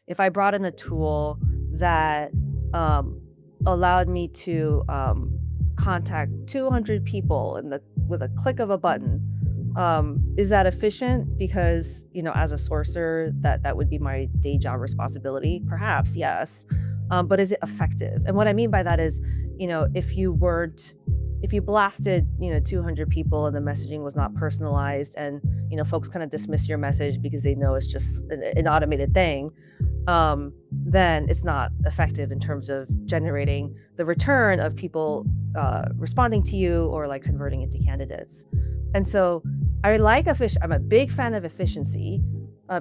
if I brought in a tool that um, allowed me to contact 200 people with a click of a button, is that efficient? Because as a sourcer, that would be my day job responsibility. Perhaps yes, but is it effective? And what I mean by that is, if you blasted 200 people and the messaging was not personalized, and folks kind of dismiss your message because they know it's just an automated thing, then it's not effective in terms of generating the return of people responding to you or like converting into candidates. And so I'm a big fan of efficiency,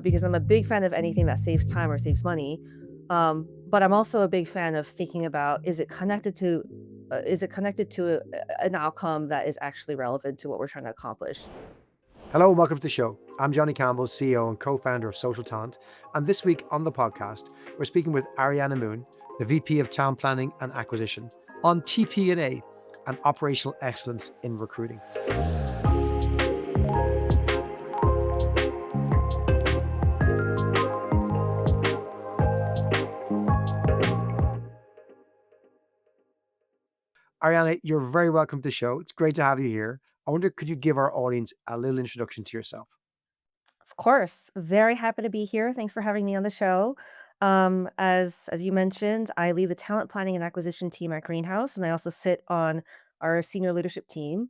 because I'm a big fan of anything that saves time or saves money. But I'm also a big fan of thinking about, is it connected to an outcome that is actually relevant to what we're trying to accomplish? Hello and welcome to the show. I'm Johnny Campbell, CEO and co-founder of SocialTalent. And this week on the podcast, we're speaking with Ariana Moon, the VP of Town Planning and Acquisition, on TP&A and operational excellence in recruiting. Ariana, you're very welcome to the show. It's great to have you here. I wonder, could you give our audience a little introduction to yourself? Of course. Very happy to be here. Thanks for having me on the show. As you mentioned, I lead the talent planning and acquisition team at Greenhouse, and I also sit on our senior leadership team.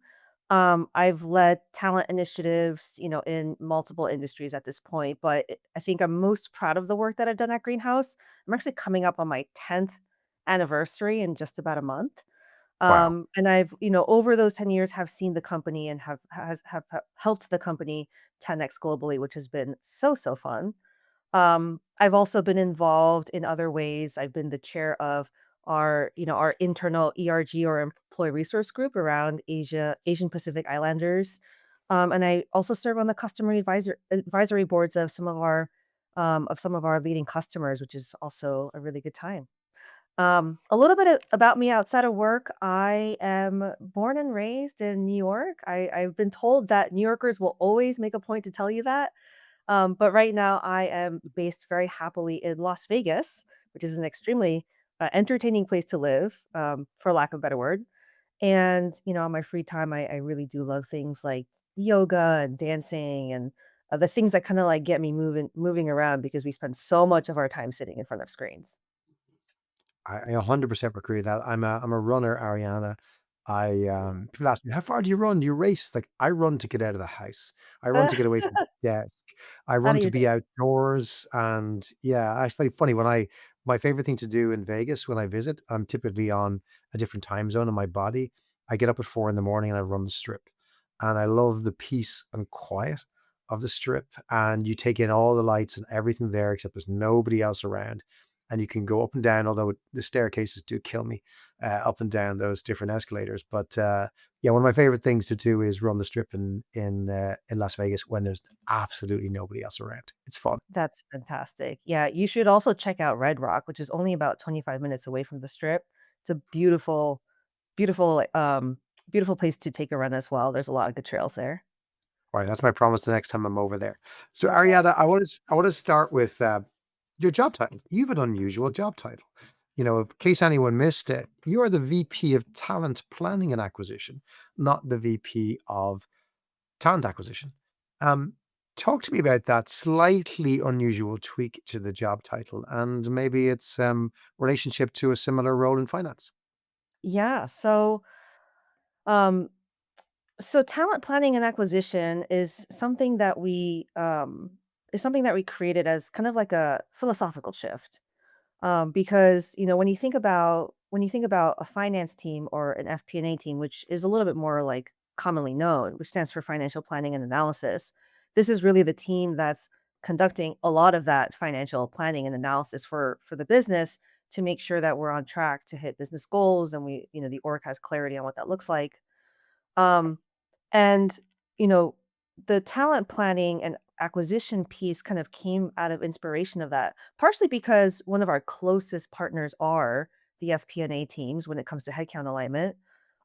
I've led talent initiatives, in multiple industries at this point, but I think I'm most proud of the work that I've done at Greenhouse. I'm actually coming up on my 10th anniversary in just about a month. Wow. And I've, over those 10 years have seen the company and have helped the company 10x globally, which has been so, so fun. I've also been involved in other ways. I've been the chair of our internal ERG, or employee resource group, around Asian Pacific Islanders. And I also serve on the customer advisory boards of some of our leading customers, which is also a really good time. A little bit about me outside of work. I am born and raised in New York. I've been told that New Yorkers will always make a point to tell you that. But right now, I am based very happily in Las Vegas, which is an extremely entertaining place to live, for lack of a better word. And on my free time, I really do love things like yoga and dancing, and the things that kind of like get me moving around, because we spend so much of our time sitting in front of screens. I 100% agree with that. I'm a runner, Ariana. People ask me, how far do you run? Do you race? It's like, I run to get out of the house. I run to get away from the desk. I Out run of to your be day. outdoors. And yeah, it's very funny my favorite thing to do in Vegas when I visit, I'm typically on a different time zone in my body. I get up at 4 in the morning and I run the strip. And I love the peace and quiet of the strip. And you take in all the lights and everything there, except there's nobody else around, and you can go up and down, although the staircases do kill me, up and down those different escalators. But yeah, one of my favorite things to do is run the strip in Las Vegas when there's absolutely nobody else around. It's fun. That's fantastic. Yeah, you should also check out Red Rock, which is only about 25 minutes away from the Strip. It's a beautiful, beautiful place to take a run as well. There's a lot of good trails there. All right, that's my promise the next time I'm over there. So Ariana, I want to start with your job title. You have an unusual job title. In case anyone missed it, you're the VP of Talent Planning and Acquisition, not the VP of Talent Acquisition. Um, Talk to me about that slightly unusual tweak to the job title and maybe its relationship to a similar role in finance. Yeah, um, so talent planning and acquisition is something that we created as kind of like a philosophical shift. Because when you think about a finance team or an FP&A team, which is a little bit more like commonly known, which stands for financial planning and analysis, this is really the team that's conducting a lot of that financial planning and analysis for the business, to make sure that we're on track to hit business goals, and the org has clarity on what that looks like. Um, and, you know, the talent planning and acquisition piece kind of came out of inspiration of that, partially because one of our closest partners are the FP&A teams when it comes to headcount alignment.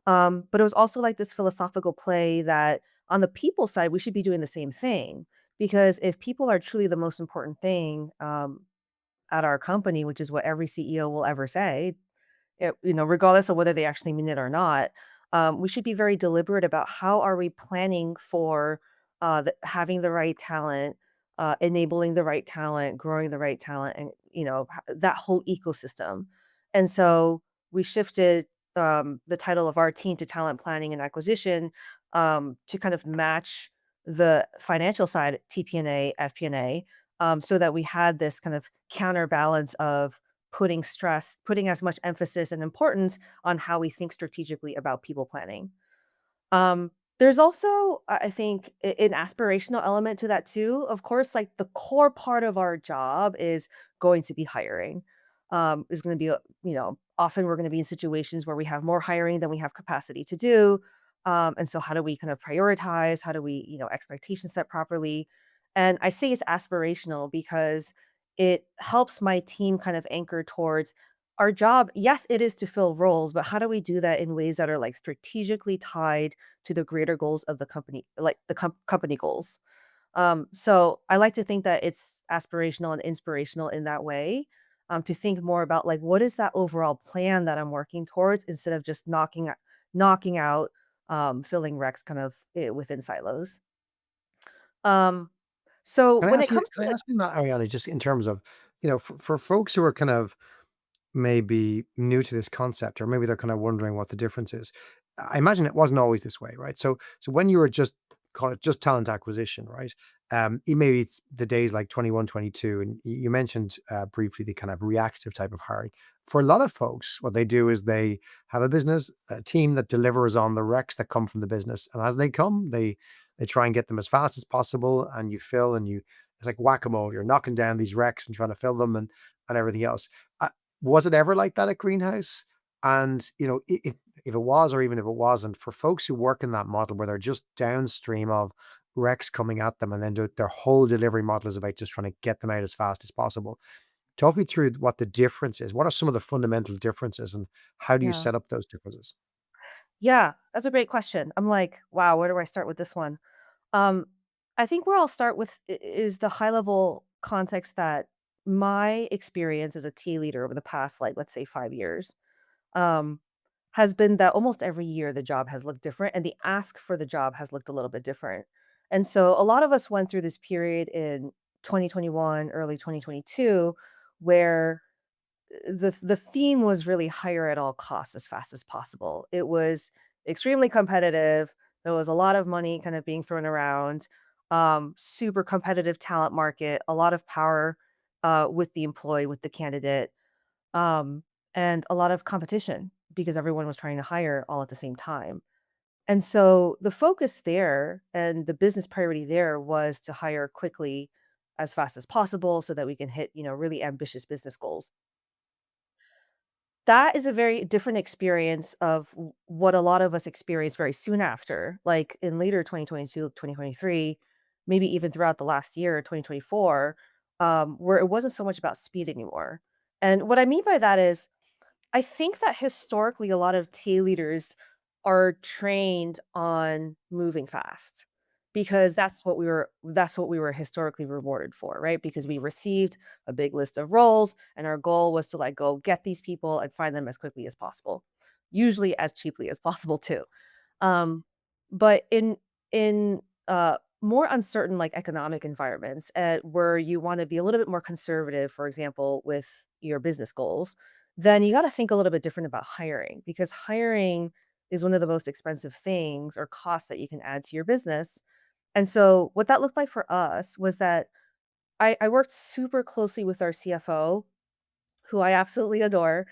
But it was also like this philosophical play that on the people side, we should be doing the same thing. Because if people are truly the most important thing, at our company, which is what every CEO will ever say, regardless of whether they actually mean it or not, we should be very deliberate about how are we planning for having the right talent, enabling the right talent, growing the right talent, and that whole ecosystem. And so we shifted the title of our team to talent planning and acquisition to kind of match the financial side, TP&A, FP&A, so that we had this kind of counterbalance of putting as much emphasis and importance on how we think strategically about people planning. There's also, I think, an aspirational element to that too. Of course, like the core part of our job is going to be hiring. Is going to be, often we're going to be in situations where we have more hiring than we have capacity to do. And so, how do we kind of prioritize? How do we, expectations set properly? And I say it's aspirational because it helps my team kind of anchor towards our job. Yes, it is to fill roles, but how do we do that in ways that are like strategically tied to the greater goals of the company, like the company goals. So I like to think that it's aspirational and inspirational in that way. To think more about like what is that overall plan that I'm working towards instead of just knocking out filling recs kind of within silos. Um, so Can I when it ask you comes to can I like ask you that, Ariana, just in terms of, for folks who are kind of maybe new to this concept, or maybe they're kind of wondering what the difference is. I imagine it wasn't always this way, right? So when you were just call it just talent acquisition, right? Maybe it's the days like 21, 22, and you mentioned briefly the kind of reactive type of hiring. For a lot of folks, what they do is they have a team that delivers on the recs that come from the business, and as they come, they try and get them as fast as possible, and you fill and you. It's like whack a mole. You're knocking down these recs and trying to fill them and everything else. Was it ever like that at Greenhouse? And, if it was, or even if it wasn't, for folks who work in that model where they're just downstream of recs coming at them, and then their whole delivery model is about just trying to get them out as fast as possible. Talk me through what the difference is. What are some of the fundamental differences, and how do you yeah. set up those differences? Yeah, that's a great question. I'm like, wow, where do I start with this one? Um, I think where I'll start with is the high level context that my experience as a tea leader over the past, like, let's say 5 years, um, has been that almost every year the job has looked different and the ask for the job has looked a little bit different. And so a lot of us went through this period in 2021, early 2022, where the theme was really hire at all costs as fast as possible. It was extremely competitive. There was a lot of money kind of being thrown around. Super competitive talent market, a lot of power with the employee, with the candidate, um, and a lot of competition because everyone was trying to hire all at the same time. And so the focus there and the business priority there was to hire quickly as fast as possible so that we can hit, really ambitious business goals. That is a very different experience of what a lot of us experienced very soon after, like in later 2022, 2023, maybe even throughout the last year, 2024, where it wasn't so much about speed anymore. And what I mean by that is I think that historically a lot of tea leaders are trained on moving fast because that's what we were historically rewarded for, right? Because we received a big list of roles and our goal was to like go get these people and find them as quickly as possible, usually as cheaply as possible too. Um, but in more uncertain like economic environments where you want to be a little bit more conservative, for example, with your business goals, then you got to think a little bit different about hiring because hiring is one of the most expensive things or costs that you can add to your business. And so what that looked like for us was that I worked super closely with our CFO, who I absolutely adore.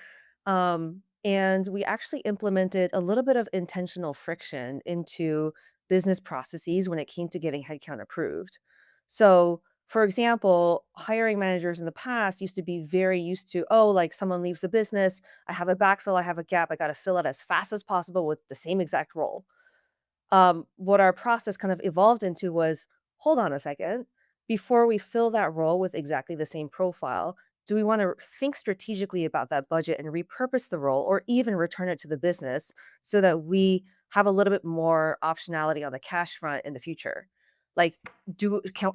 And we actually implemented a little bit of intentional friction into business processes when it came to getting headcount approved. So, for example, hiring managers in the past used to be very used to, oh, like someone leaves the business, I have a backfill, I have a gap, I got to fill it as fast as possible with the same exact role. What our process kind of evolved into was, hold on a second, before we fill that role with exactly the same profile, do we want to think strategically about that budget and repurpose the role or even return it to the business so that we have a little bit more optionality on the cash front in the future? Like,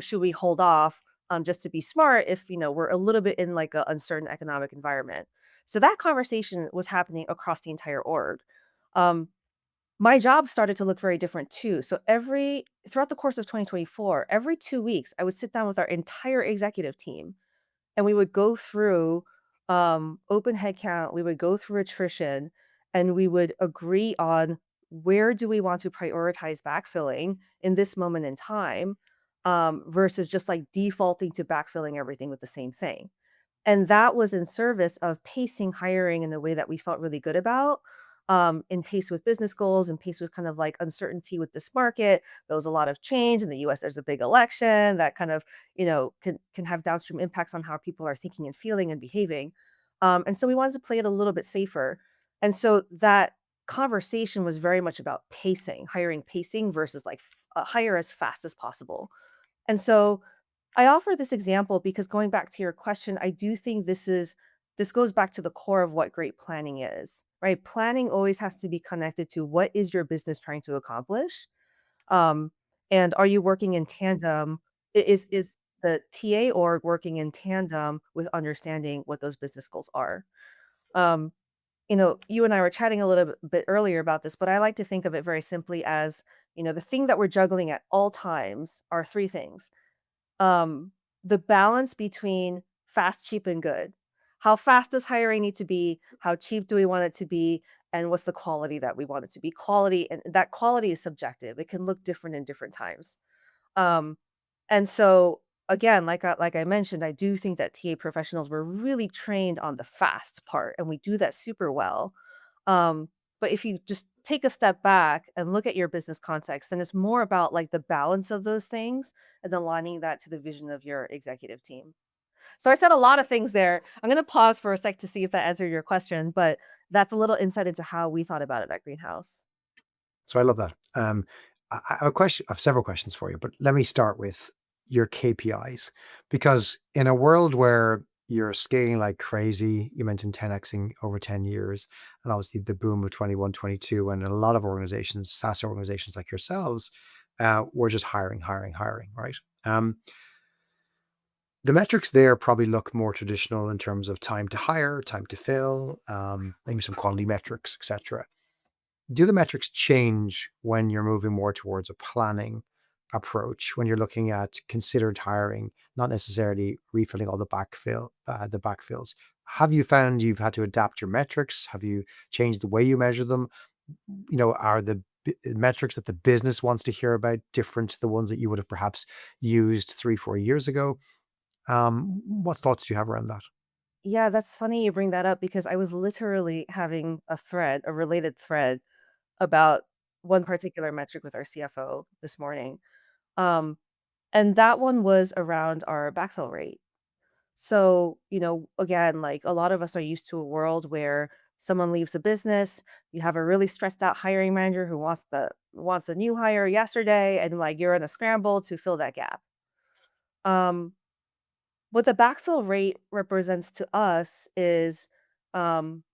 should we hold off just to be smart if, we're a little bit in like an uncertain economic environment. So that conversation was happening across the entire org. Um, my job started to look very different too. So throughout the course of 2024, every 2 weeks, I would sit down with our entire executive team and we would go through open headcount, we would go through attrition, and we would agree on where do we want to prioritize backfilling in this moment in time, versus just like defaulting to backfilling everything with the same thing. And that was in service of pacing hiring in a way that we felt really good about, in pace with business goals and pace with kind of like uncertainty with this market. There was a lot of change in the US. There's a big election that kind of, can have downstream impacts on how people are thinking and feeling and behaving. And so we wanted to play it a little bit safer. And so that conversation was very much about pacing, hiring pacing versus like hire as fast as possible. And so I offer this example because going back to your question, I do think this goes back to the core of what great planning is, right? Planning always has to be connected to what is your business trying to accomplish? Um, and are you working in tandem? Is the TA org working in tandem with understanding what those business goals are? Um, you and I were chatting a little bit earlier about this, but I like to think of it very simply as, the thing that we're juggling at all times are three things. um, the balance between fast, cheap, and good. How fast does hiring need to be? How cheap do we want it to be? And what's the quality that we want it to be? Quality, and that quality is subjective. It can look different in different times. Um, and so again, like I mentioned, I do think that TA professionals were really trained on the fast part, and we do that super well. But if you just take a step back and look at your business context, then it's more about like the balance of those things and aligning that to the vision of your executive team. So I said a lot of things there. I'm going to pause for a sec to see if that answered your question, but that's a little insight into how we thought about it at Greenhouse. So I love that. I have a question. I have several questions for you, but let me start with your KPIs, because in a world where you're scaling like crazy, you mentioned 10xing over 10 years, and obviously the boom of 21, 22, and a lot of organizations, SaaS organizations like yourselves, were just hiring, hiring, hiring, right? The metrics there probably look more traditional in terms of time to hire, time to fill, maybe some quality metrics, etc. Do the metrics change when you're moving more towards a planning approach, when you're looking at considered hiring, not necessarily refilling all the backfills? Have you found you've had to adapt your metrics? Have you changed the way you measure them? Are the metrics that the business wants to hear about different to the ones that you would have perhaps used 3, 4 years ago? What thoughts do you have around that? Yeah, that's funny you bring that up because I was literally having a related thread about one particular metric with our CFO this morning. Um, and that one was around our backfill rate. So, again, like a lot of us are used to a world where someone leaves the business, you have a really stressed out hiring manager who wants a new hire yesterday, and like you're in a scramble to fill that gap. Um, what the backfill rate represents to us is um,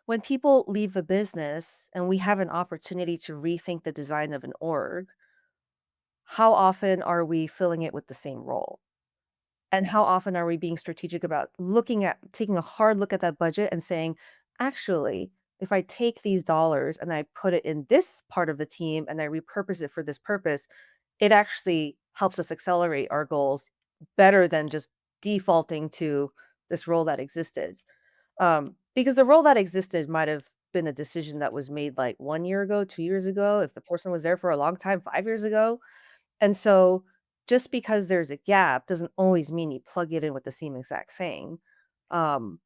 when people leave a business and we have an opportunity to rethink the design of an org, how often are we filling it with the same role? And how often are we being strategic about taking a hard look at that budget and saying, actually, if I take these dollars and I put it in this part of the team and I repurpose it for this purpose, it actually helps us accelerate our goals better than just defaulting to this role that existed. Because the role that existed might have been a decision that was made like 1 year ago, 2 years ago, if the person was there for a long time, 5 years ago. And so just because there's a gap doesn't always mean you plug it in with the same exact thing.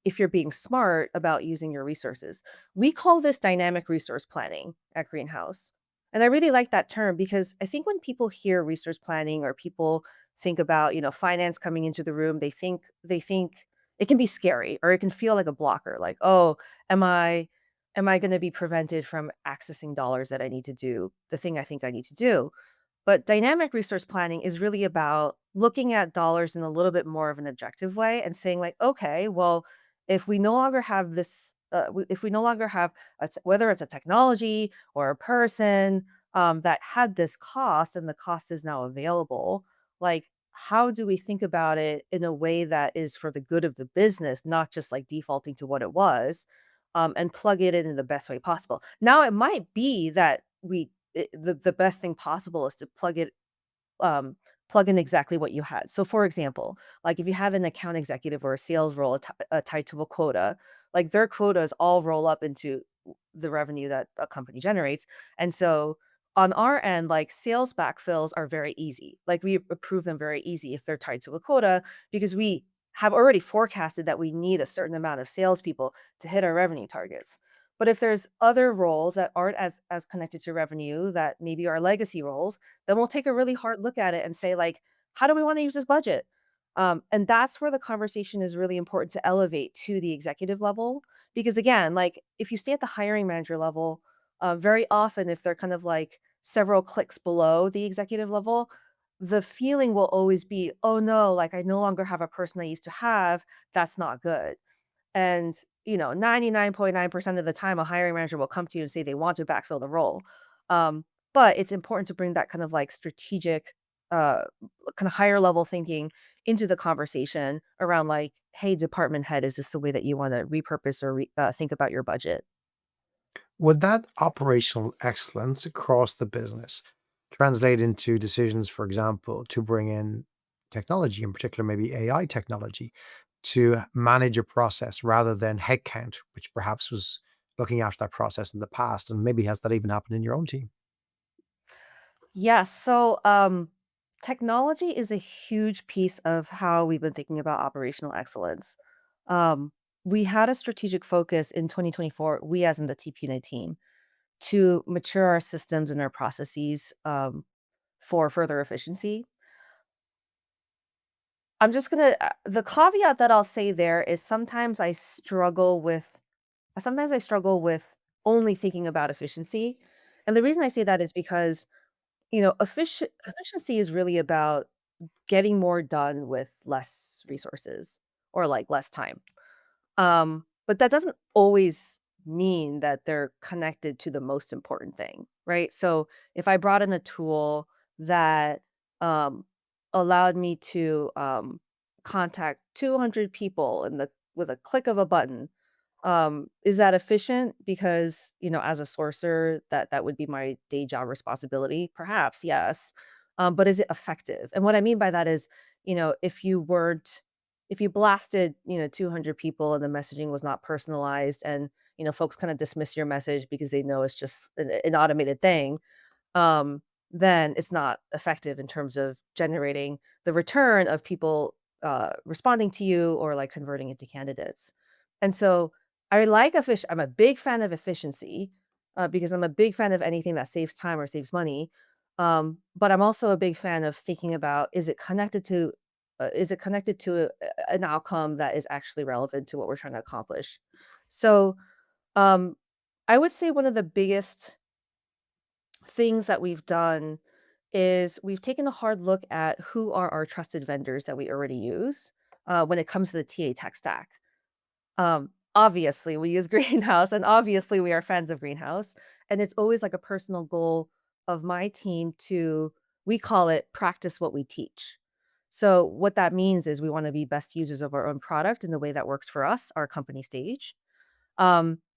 If you're being smart about using your resources, we call this dynamic resource planning at Greenhouse. And I really like that term because I think when people hear resource planning or people think about, finance coming into the room, they think it can be scary or it can feel like a blocker, like, oh, am I am I going to be prevented from accessing dollars that I need to do the thing I think I need to do? But dynamic resource planning is really about looking at dollars in a little bit more of an objective way and saying like, okay, well, if we no longer have this, if we no longer have whether it's a technology or a person that had this cost and the cost is now available, like how do we think about it in a way that is for the good of the business, not just like defaulting to what it was, and plug it in the best way possible. Now, it might be that the best thing possible is to um, plug in exactly what you had. So, for example, like if you have an account executive or a sales role tied to a quota, like their quotas all roll up into the revenue that a company generates. And so on our end, like sales backfills are very easy. Like we approve them very easy if they're tied to a quota because we have already forecasted that we need a certain amount of salespeople to hit our revenue targets. But if there's other roles that aren't as connected to revenue that maybe are legacy roles, then we'll take a really hard look at it and say, like, how do we want to use this budget? And that's where the conversation is really important to elevate to the executive level. Because again, like if you stay at the hiring manager level, very often, if they're kind of like several clicks below the executive level, the feeling will always be, oh no, like I no longer have a person I used to have. That's not good. And, 99.9% of the time, a hiring manager will come to you and say they want to backfill the role. Um, but it's important to bring that kind of like strategic, uh, kind of higher level thinking into the conversation around like, hey, department head, is this the way that you want to repurpose or think about your budget? Would that operational excellence across the business translate into decisions, for example, to bring in technology, in particular, maybe AI technology, to manage a process rather than headcount, which perhaps was looking after that process in the past? And maybe has that even happened in your own team? Yes. So, technology is a huge piece of how we've been thinking about operational excellence. Um, we had a strategic focus in 2024, we as in the TP&A team, to mature our systems and our processes for further efficiency. The caveat that I'll say there is sometimes I struggle with only thinking about efficiency. And the reason I say that is because, efficiency is really about getting more done with less resources or like less time. But that doesn't always mean that they're connected to the most important thing, right? So if I brought in a tool that um, allowed me to contact 200 people with a click of a button, is that efficient? Because as a sourcer, that would be my day job responsibility. Perhaps yes, but is it effective? And what I mean by that is, if you blasted, 200 people and the messaging was not personalized and, folks kind of dismiss your message because they know it's just an automated thing, um, then it's not effective in terms of generating the return of people responding to you or like converting into candidates. And so I'm a big fan of efficiency because I'm a big fan of anything that saves time or saves money. But I'm also a big fan of thinking about is it connected to an outcome that is actually relevant to what we're trying to accomplish? So um, I would say one of the biggest things that we've done is we've taken a hard look at who are our trusted vendors that we already use when it comes to the TA tech stack. Obviously, we use Greenhouse, and obviously, we are fans of Greenhouse. And it's always like a personal goal of my team we call it practice what we teach. So, what that means is we want to be best users of our own product in the way that works for us, our company stage.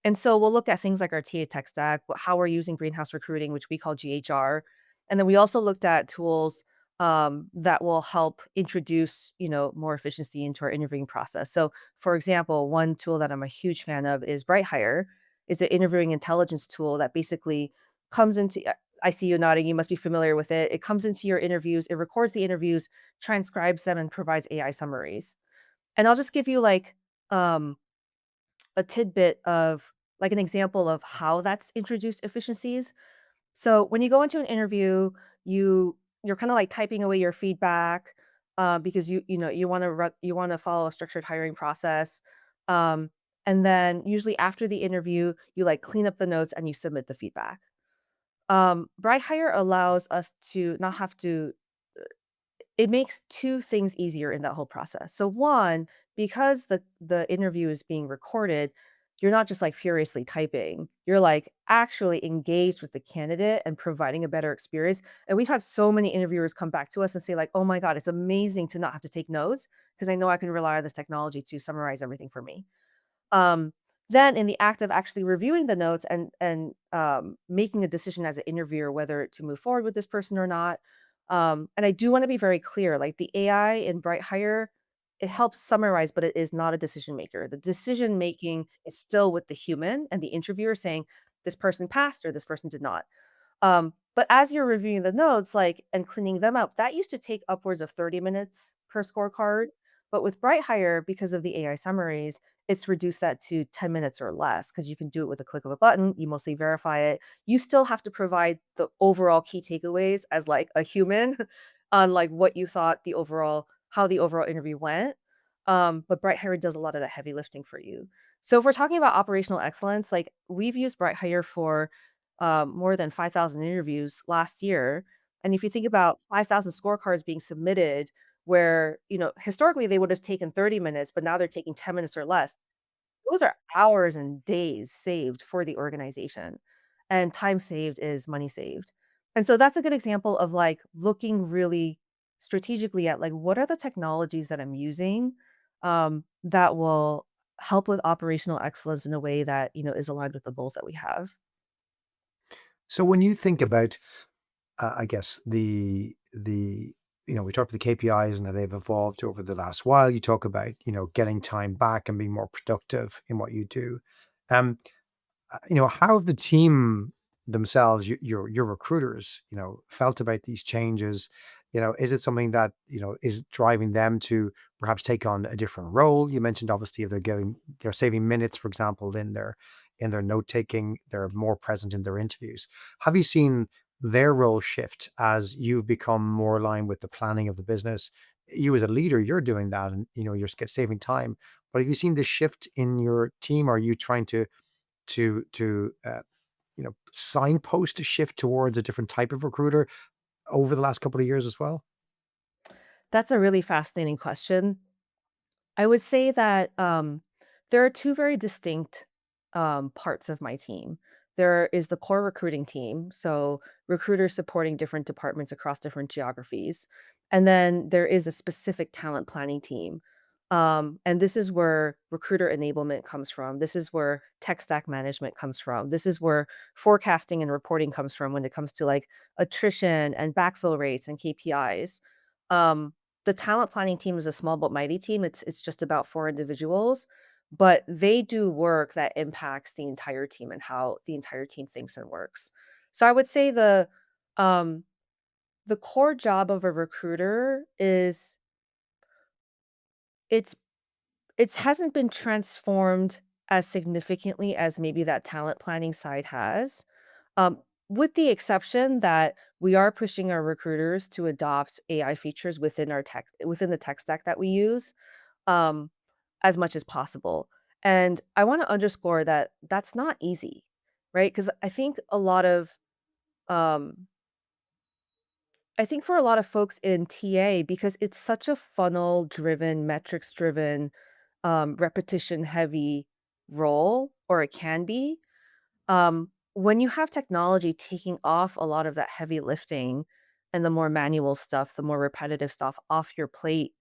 And so we'll look at things like our TA tech stack, how we're using Greenhouse Recruiting, which we call GHR. And then we also looked at tools that will help introduce, more efficiency into our interviewing process. So, for example, one tool that I'm a huge fan of is BrightHire. It's an interviewing intelligence tool that basically comes into. I see you nodding. You must be familiar with it. It comes into your interviews. It records the interviews, transcribes them, and provides AI summaries. And I'll just give you um, a tidbit of like an example of how that's introduced efficiencies. So when you go into an interview, you're kind of like typing away your feedback because you want to follow a structured hiring process. Um, and then usually after the interview, you like clean up the notes and you submit the feedback. Bright Hire allows us to not have to it makes 2 things easier in that whole process. So 1, because the interview is being recorded, you're not just like furiously typing. You're like actually engaged with the candidate and providing a better experience. And we've had so many interviewers come back to us and say, like, oh my God, it's amazing to not have to take notes because I know I can rely on this technology to summarize everything for me. Um, then in the act of actually reviewing the notes and making a decision as an interviewer whether to move forward with this person or not. And I do want to be very clear, like the AI in Bright Hire, it helps summarize, but it is not a decision maker. The decision making is still with the human and the interviewer saying this person passed or this person did not. But as you're reviewing the notes, like, and cleaning them up, that used to take upwards of 30 minutes per scorecard. But with Bright Hire, because of the AI summaries, it's reduced that to 10 minutes or less because you can do it with a click of a button. You mostly verify it. You still have to provide the overall key takeaways as like a human on like what you thought the overall, how the overall interview went. But Bright Hire does a lot of the heavy lifting for you. So if we're talking about operational excellence, like we've used Bright Hire for more than 5,000 interviews last year. And if you think about 5,000 scorecards being submitted, where, historically they would have taken 30 minutes, but now they're taking 10 minutes or less. Those are hours and days saved for the organization. And time saved is money saved. And so that's a good example of like looking really strategically at like what are the technologies that I'm using that will help with operational excellence in a way that, is aligned with the goals that we have. So when you think about, I guess the we talked about the KPIs and how they've evolved over the last while. You talk about getting time back and being more productive in what you do. Um, how have the team themselves, your recruiters, felt about these changes? Is it something that is driving them to perhaps take on a different role? You mentioned obviously if they're saving minutes, for example, in their note taking, they're more present in their interviews. Have you seen their role shift as you've become more aligned with the planning of the business? You as a leader, you're doing that, and you're saving time. But have you seen this shift in your team? Are you trying to signpost a shift towards a different type of recruiter over the last couple of years as well? That's a really fascinating question. I would say that there are two very distinct parts of my team. There is the core recruiting team, so recruiters supporting different departments across different geographies. And then there is a specific talent planning team. And this is where recruiter enablement comes from. This is where tech stack management comes from. This is where forecasting and reporting comes from when it comes to like attrition and backfill rates and KPIs. Um, the talent planning team is a small but mighty team. It's just about 4 individuals, but they do work that impacts the entire team and how the entire team thinks and works. So I would say um, the core job of a recruiter is it's it hasn't been transformed as significantly as maybe that talent planning side has, with the exception that we are pushing our recruiters to adopt AI features within the tech stack that we use, um, as much as possible. And I wanna underscore that that's not easy, right? Because um I think for a lot of folks in TA, because it's such a funnel driven, metrics driven, repetition heavy role, or it can be, when you have technology taking off a lot of that heavy lifting and the more manual stuff, the more repetitive stuff off your plate,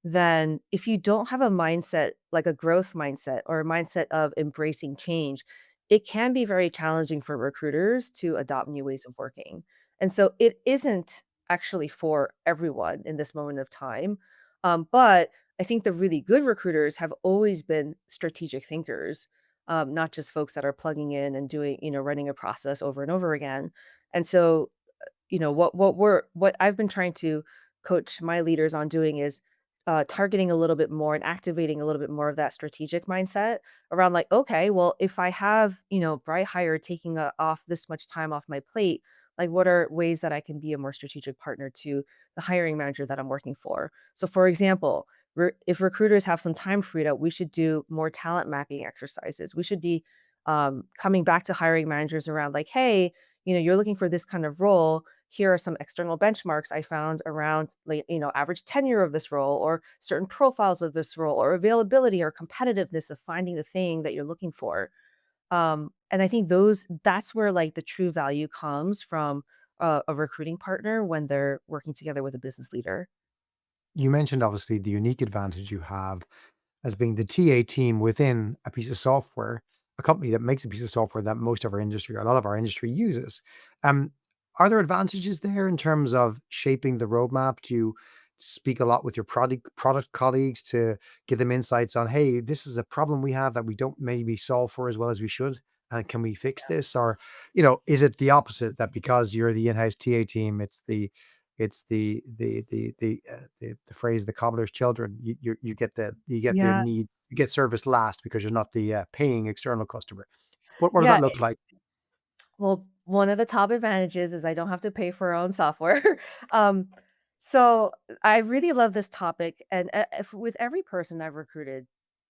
then if you don't have a mindset, like a growth mindset or a mindset of embracing change, it can be very challenging for recruiters to adopt new ways of working. And so it isn't actually for everyone in this moment of time. But I think the really good recruiters have always been strategic thinkers, not just folks that are plugging in and doing, running a process over and over again. And so, what I've been trying to coach my leaders on doing is targeting a little bit more and activating a little bit more of that strategic mindset around like, okay, well, if I have, Bright Hire taking off this much time off my plate, like what are ways that I can be a more strategic partner to the hiring manager that I'm working for? So, for example, if recruiters have some time freed up, we should do more talent mapping exercises. We should be coming back to hiring managers around like, hey, you're looking for this kind of role. here are some external benchmarks I found around like, average tenure of this role or certain profiles of this role or availability or competitiveness of finding the thing that you're looking for. And I think that's where like the true value comes from a recruiting partner when they're working together with a business leader. You mentioned obviously the unique advantage you have as being the TA team within a piece of software, a company that makes a piece of software that most of our industry, or a lot of our industry uses. Um, are there advantages there in terms of shaping the roadmap? Do you speak a lot with your product colleagues to give them insights on, hey, this is a problem we have that we don't maybe solve for as well as we should? And can we fix this? Or, is it the opposite that because you're the in-house TA team, it's the phrase "the cobbler's children." You get their Yeah. needs, you get service last because you're not the paying external customer. What does Yeah. that look like? Well, one of the top advantages is I don't have to pay for our own software. um, so I really love this topic, and if, with every person I've recruited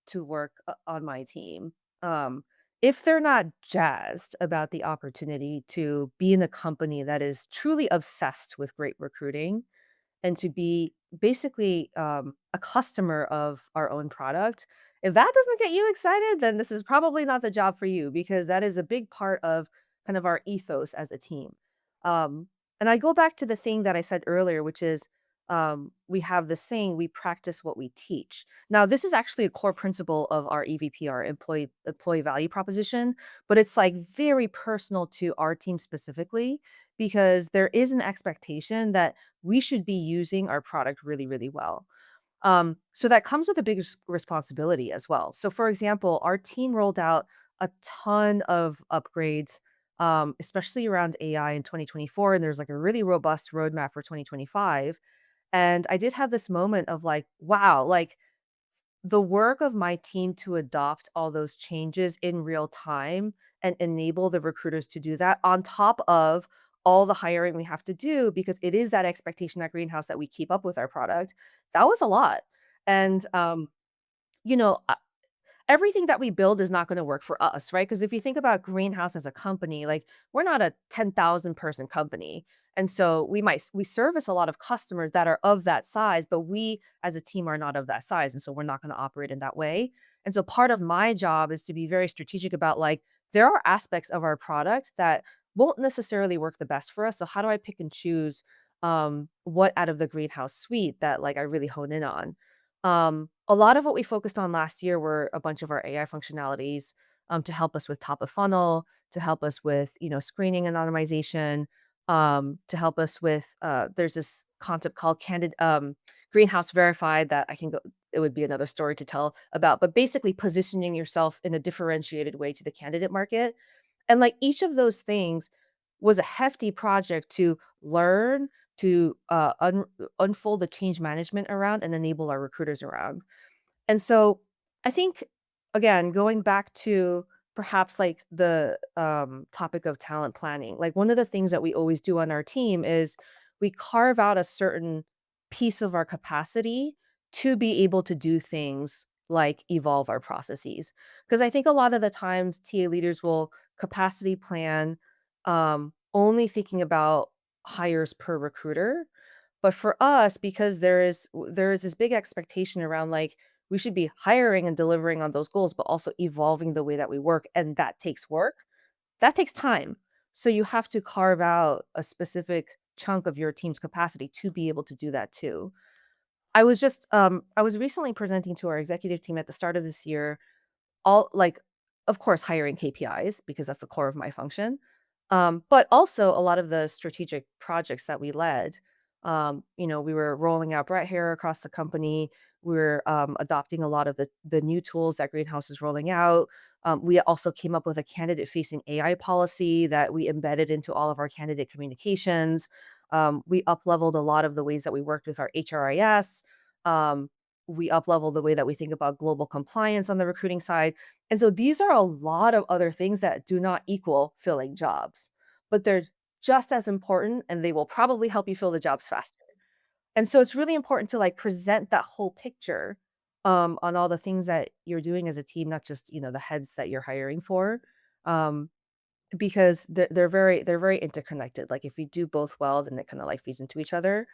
to work on my team, um, if they're not jazzed about the opportunity to be in a company that is truly obsessed with great recruiting, and to be basically a customer of our own product. If that doesn't get you excited, then this is probably not the job for you because that is a big part of kind of our ethos as a team. Um, and I go back to the thing that I said earlier, which is we have this saying, we practice what we teach. Now, this is actually a core principle of our EVP, our employee value proposition, but it's like very personal to our team specifically because there is an expectation that we should be using our product really, really well. So that comes with a big responsibility as well. So, for example, our team rolled out a ton of upgrades, especially around AI in 2024. And there's like a really robust roadmap for 2025. And I did have this moment of like, wow, like the work of my team to adopt all those changes in real time and enable the recruiters to do that on top of all the hiring we have to do because it is that expectation at Greenhouse that we keep up with our product. That was a lot. And you know, everything that we build is not gonna work for us, right? Because if you think about Greenhouse as a company, like, we're not a 10,000 person company, and so we service a lot of customers that are of that size, but we as a team are not of that size, and so we're not gonna operate in that way, and so part of my job is to be very strategic about, like, there are aspects of our product that won't necessarily work the best for us, so how do I pick and choose, what out of the Greenhouse suite that, like, I really hone in on? A lot of what we focused on last year were a bunch of our AI functionalities to help us with top of funnel, to help us with screening anonymization, to help us with there's this concept called candid greenhouse verified that I can go. It would be another story to tell about, but basically positioning yourself in a differentiated way to the candidate market. And like each of those things was a hefty project to learn, to unfold the change management around and enable our recruiters around. And so I think, again, going back to perhaps like the topic of talent planning, like one of the things that we always do on our team is we carve out a certain piece of our capacity to be able to do things like evolve our processes. Because I think a lot of the times TA leaders will capacity plan only thinking about hires per recruiter. But for us, because there is this big expectation around like we should be hiring and delivering on those goals, but also evolving the way that we work. And that takes work. That takes time. So you have to carve out a specific chunk of your team's capacity to be able to do that too. I was recently presenting to our executive team at the start of this year all like, of course, hiring KPIs because that's the core of my function, but also a lot of the strategic projects that we led. We were rolling out Brett Hair across the company. We were adopting a lot of the new tools that Greenhouse is rolling out. We also came up with a candidate-facing AI policy that we embedded into all of our candidate communications. We up-leveled a lot of the ways that we worked with our HRIS. Um, we up-leveled the way that we think about global compliance on the recruiting side. And so these are a lot of other things that do not equal filling jobs, but they're just as important and they will probably help you fill the jobs faster. And so it's really important to like present that whole picture on all the things that you're doing as a team, not just, the heads that you're hiring for. Um, because they're very interconnected. Like if you do both well, then it kind of like feeds into each other.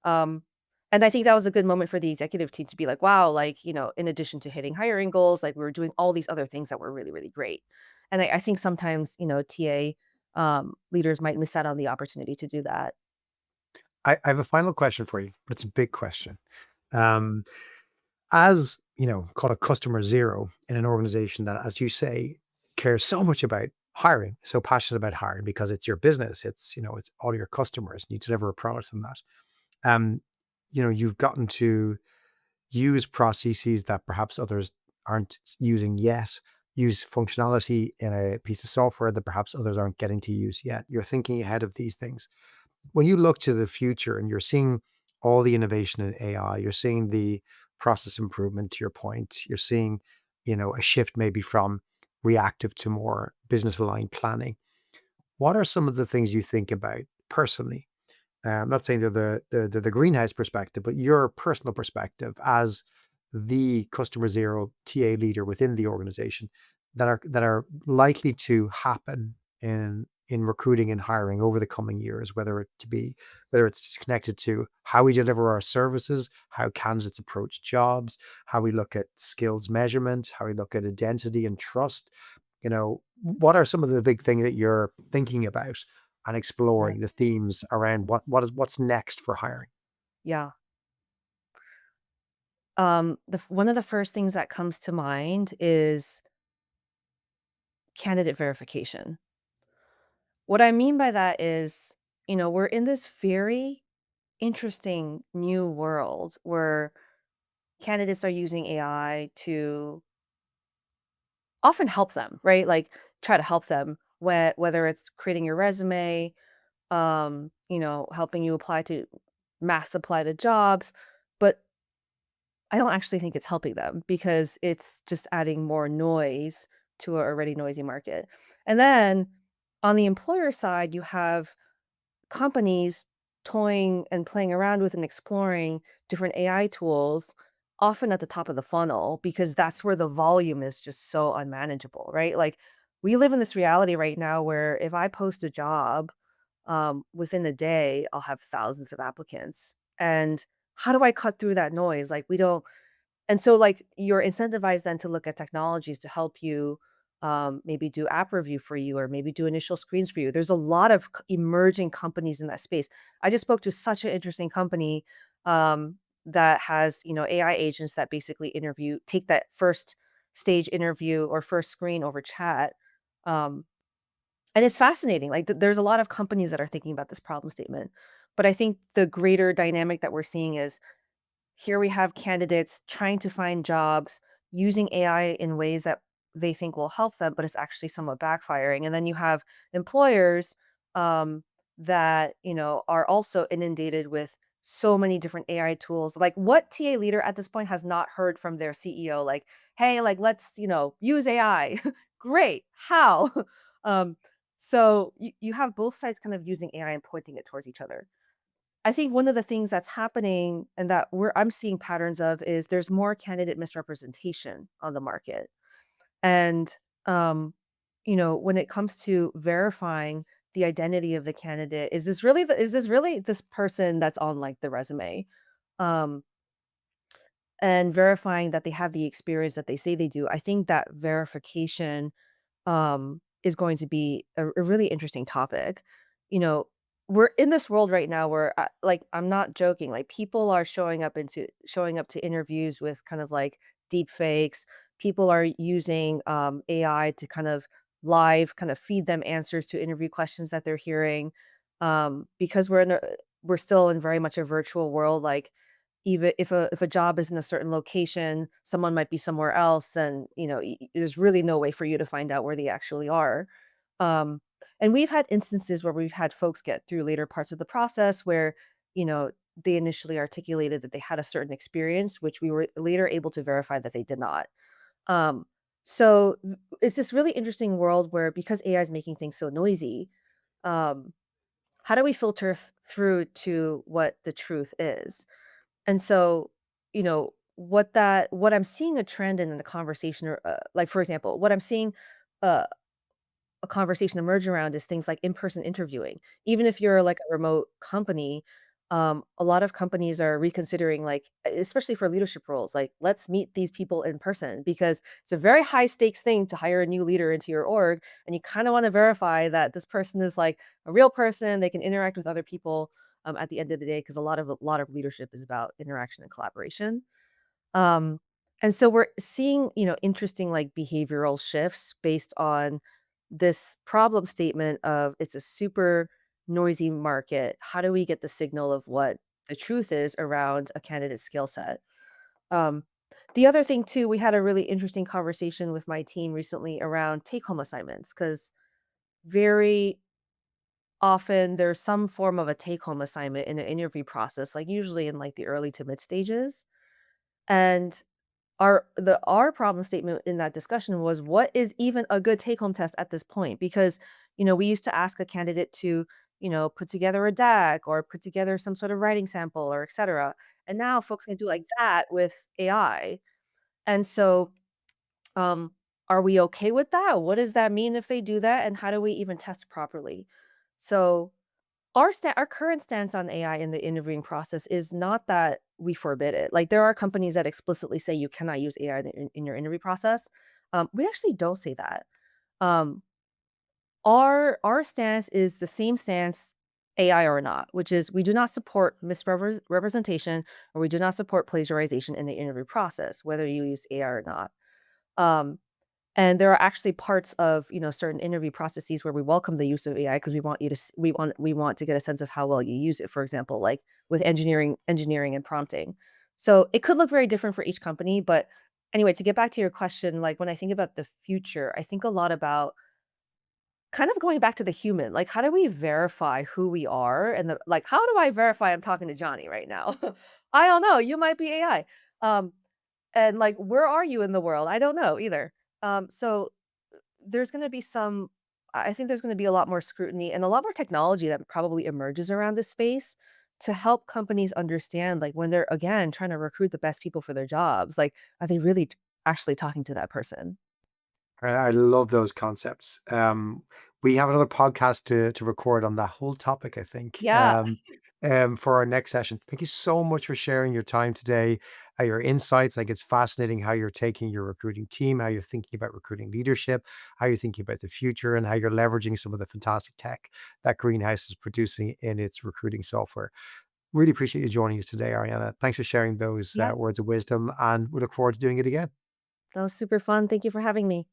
Um, and I think that was a good moment for the executive team to be like, wow, like, in addition to hitting hiring goals, like we were doing all these other things that were really, really great. And I think sometimes, TA leaders might miss out on the opportunity to do that. I have a final question for you, but it's a big question. Um, as called a customer zero in an organization that, as you say, cares so much about hiring, so passionate about hiring because it's your business, it's all your customers, and you deliver a product from that. Um, you've gotten to use processes that perhaps others aren't using yet, use functionality in a piece of software that perhaps others aren't getting to use yet. You're thinking ahead of these things. When you look to the future and you're seeing all the innovation in AI, you're seeing the process improvement to your point, you're seeing, a shift maybe from reactive to more business aligned planning. What are some of the things you think about personally? I'm not saying they're the greenhouse perspective, but your personal perspective as the customer zero TA leader within the organization that are likely to happen in recruiting and hiring over the coming years, whether it's connected to how we deliver our services, how candidates approach jobs, how we look at skills measurement, how we look at identity and trust. What are some of the big things that you're thinking about and Right. exploring the themes around what's next for hiring? Yeah. One of the first things that comes to mind is candidate verification. What I mean by that is, we're in this very interesting new world where candidates are using AI to often help them, right? Like try to help them whether it's creating your resume, helping you mass apply to jobs. But I don't actually think it's helping them because it's just adding more noise to a already noisy market. And then on the employer side, you have companies toying and playing around with and exploring different AI tools, often at the top of the funnel, because that's where the volume is just so unmanageable, right? Like we live in this reality right now where if I post a job, within a day, I'll have thousands of applicants. And how do I cut through that noise? Like we don't and so, like, you're incentivized then to look at technologies to help you, maybe do app review for you or maybe do initial screens for you. There's a lot of emerging companies in that space. I just spoke to such an interesting company that has, AI agents that basically take that first stage interview or first screen over chat. Um, and it's fascinating. Like, there's a lot of companies that are thinking about this problem statement. But I think the greater dynamic that we're seeing is here we have candidates trying to find jobs using AI in ways that they think will help them, but it's actually somewhat backfiring. And then you have employers um, that are also inundated with so many different AI tools. Like, what TA leader at this point has not heard from their CEO? Like, hey, like let's use AI. Great, how? um, so you have both sides kind of using AI and pointing it towards each other. I think one of the things that's happening and that I'm seeing patterns of is there's more candidate misrepresentation on the market. And when it comes to verifying the identity of the candidate, is this really this person that's on like the resume? Um and verifying that they have the experience that they say they do. I think that verification is going to be a really interesting topic. You know, we're in this world right now where, like, I'm not joking. Like, people are showing up to interviews with kind of like deep fakes. People are using AI to kind of kind of feed them answers to interview questions that they're hearing. Because we're still in very much a virtual world. Like, even if a job is in a certain location, someone might be somewhere else, and there's really no way for you to find out where they actually are. Um, and we've had instances where we've had folks get through later parts of the process where you know they initially articulated that they had a certain experience, which we were later able to verify that they did not. Um, it's this really interesting world where because AI is making things so noisy, um, how do we filter through to what the truth is? And so, what I'm seeing a trend in the conversation or, like, for example, what I'm seeing, uh, a conversation emerge around is things like in-person interviewing. Even if you're like a remote company, a lot of companies are reconsidering, like, especially for leadership roles, like, let's meet these people in person because it's a very high stakes thing to hire a new leader into your org. And you kind of want to verify that this person is like a real person, they can interact with other people at the end of the day, because a lot of leadership is about interaction and collaboration. Um, and so we're seeing, interesting like behavioral shifts based on this problem statement of it's a super noisy market. How do we get the signal of what the truth is around a candidate's skill set? Um, the other thing too, we had a really interesting conversation with my team recently around take-home assignments because very often there's some form of a take-home assignment in an interview process, like usually in like the early to mid stages. And our problem statement in that discussion was, what is even a good take-home test at this point? Because, we used to ask a candidate to, put together a deck or put together some sort of writing sample or et cetera. And now folks can do like that with AI. And so, um, are we okay with that? What does that mean if they do that? And how do we even test properly? So our current stance on AI in the interviewing process is not that we forbid it. Like, there are companies that explicitly say you cannot use AI in your interview process. We actually don't say that. Um, our stance is the same stance, AI or not, which is we do not support misrepresentation, or we do not support plagiarization in the interview process, whether you use AI or not. Um, and there are actually parts of, certain interview processes where we welcome the use of AI because we want you to we want to get a sense of how well you use it, for example, like with engineering and prompting. So it could look very different for each company, but anyway, to get back to your question, like when I think about the future, I think a lot about kind of going back to the human. Like, how do we verify who we are? And like, how do I verify I'm talking to Johnny right now? I don't know. You might be AI. Um, and like, where are you in the world? I don't know either. So there's gonna be some I think there's gonna be a lot more scrutiny and a lot more technology that probably emerges around this space to help companies understand, like, when they're, again, trying to recruit the best people for their jobs, like, are they really actually talking to that person? I love those concepts. We have another podcast to record on that whole topic, I think, Yeah. for our next session. Thank you so much for sharing your time today, your insights. Like, it's fascinating how you're taking your recruiting team, how you're thinking about recruiting leadership, how you're thinking about the future, and how you're leveraging some of the fantastic tech that Greenhouse is producing in its recruiting software. Really appreciate you joining us today, Ariana. Thanks for sharing those Yeah. words of wisdom, and we look forward to doing it again. That was super fun. Thank you for having me.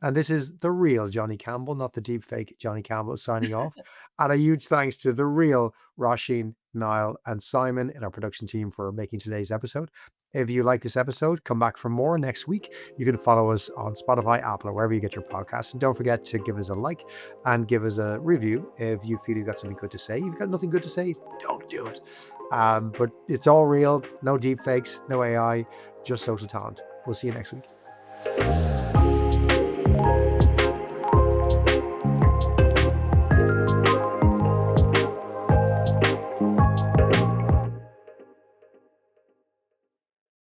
And this is the real Johnny Campbell, not the deep fake Johnny Campbell, signing off. And a huge thanks to the real Roisin, Niall, and Simon in our production team for making today's episode. If you like this episode, come back for more next week. You can follow us on Spotify, Apple, or wherever you get your podcasts. And don't forget to give us a like and give us a review if you feel you've got something good to say. If you've got nothing good to say, don't do it. But it's all real, no deep fakes, no AI, just social talent. We'll see you next week.